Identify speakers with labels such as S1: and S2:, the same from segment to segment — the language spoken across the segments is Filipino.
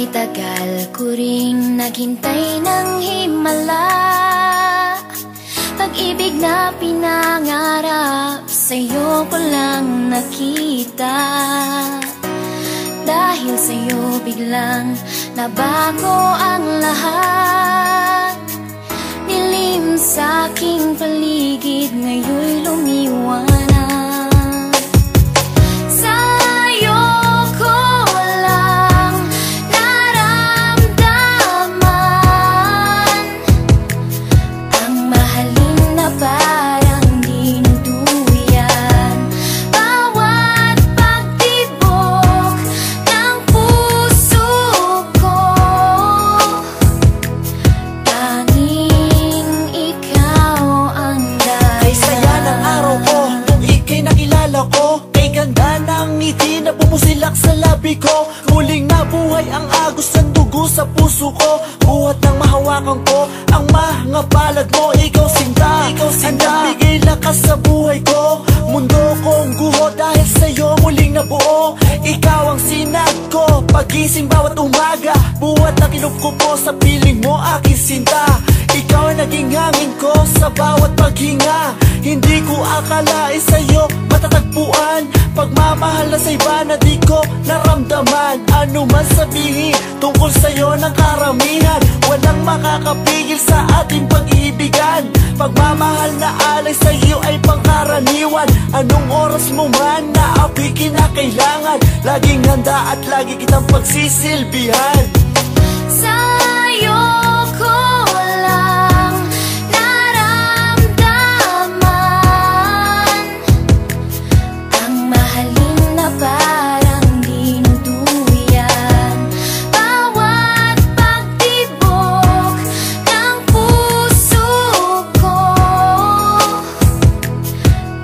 S1: tagal ko ring naghintay ng himala, pag-ibig na pinangarap sa'yo ko lang nakita. Dahil sa'yo biglang nabago ang lahat, dilim sa aking paligid ngayon'y lumiwanag.
S2: Bumusilak sa labi ko, muling nabuhay ang agos ng dugo sa puso ko. Buhat ng mahawakan ko ang mga palad mo. Ikaw sinta, ang nagbigay lakas sa buhay ko. Mundo kong guho dahil sa'yo muling nabuo. Ikaw ang sinag ko, pagising bawat umaga. Buhat na kinukupo sa piling mo aking sinta. Ikaw ang naging hangin ko sa bawat paghinga. Hindi ko akalain sa'yo matatagpuan pagmamahal na sa iba na di ko naramdaman. Ano man sabihin tungkol sa'yo ng karamihan, walang makakapigil sa ating pag-ibigan. Pagmamahal na alay sa'yo ay pangkaraniwan. Anong oras mo man naapikin na kailangan, laging handa at lagi kitang pagsisilbihan.
S1: Sa'yo ko lang naramdaman ang mahalin na parang dinuduyan. Bawat pagtibok ng puso ko,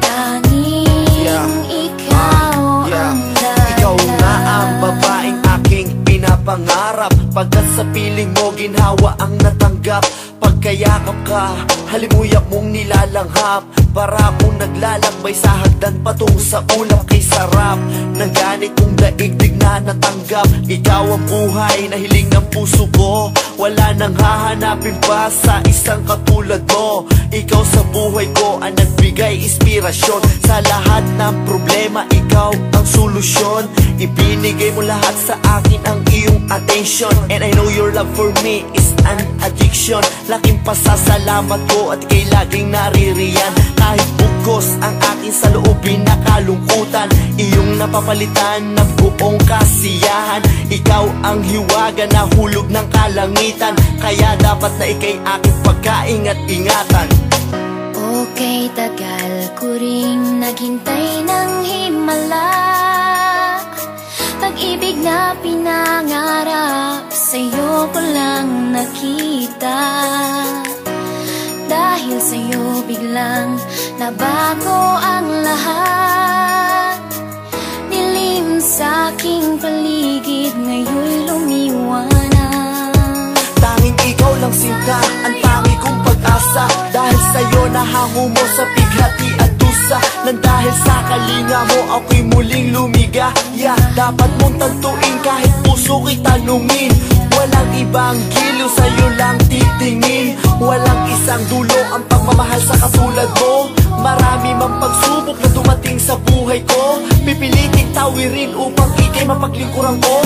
S1: tanging ikaw ang dahilan.
S2: Ikaw nga ang babaeng aking pinapangarap, pagkat sa piling mo ginhawa ang natanggap. Pagkayakap ka, halimuyak mong nilalanghap. Para akong naglalakbay sa hagdan patungo sa ulap. Kay sarap ng ganit kong daigdig na natanggap. Ikaw ang buhay na hiling ng puso ko. Wala nang hahanapin pa sa isang katulad mo. Ikaw sa buhay ko ang nagbigay inspirasyon. Sa lahat ng problema, ikaw ang solusyon. Ibinigay mo lahat sa akin ang iyong attention. And I know your love for me is an addiction. Laking pasasalamat ko at ika'y laging naririyan. Kahit bugos ang aking saloobin na kalungkutan, iyong napapalitan ng buong kasiyahan. Ikaw ang hiwaga na hulog ng kalangitan, kaya dapat na ika'y aking pagkaingat-ingatan.
S1: Okay, tagal ko ring naghintay ng himala, pag-ibig na pinangarap sa'yo ko lang nakita. Dahil sa'yo biglang nabago ang lahat, dilim sa aking paligid ngayon'y lumiwanag.
S2: Tanging ikaw lang sinta, ang tangi kong pag-asa. Dahil sa'yo nahango mo sa bighati at dusa. Nang dahil sa kalinga mo ako'y muling lumigaya. Dapat mong tantuin kahit puso ko'y tanungin. Walang ibang giliw, sa'yo lang titingin. Walang isang dulo ang pagmamahal sa katulad mo. Marami mang pagsubok na dumating sa buhay ko, pipiliting tawirin upang ika'y mapaglingkuran ko.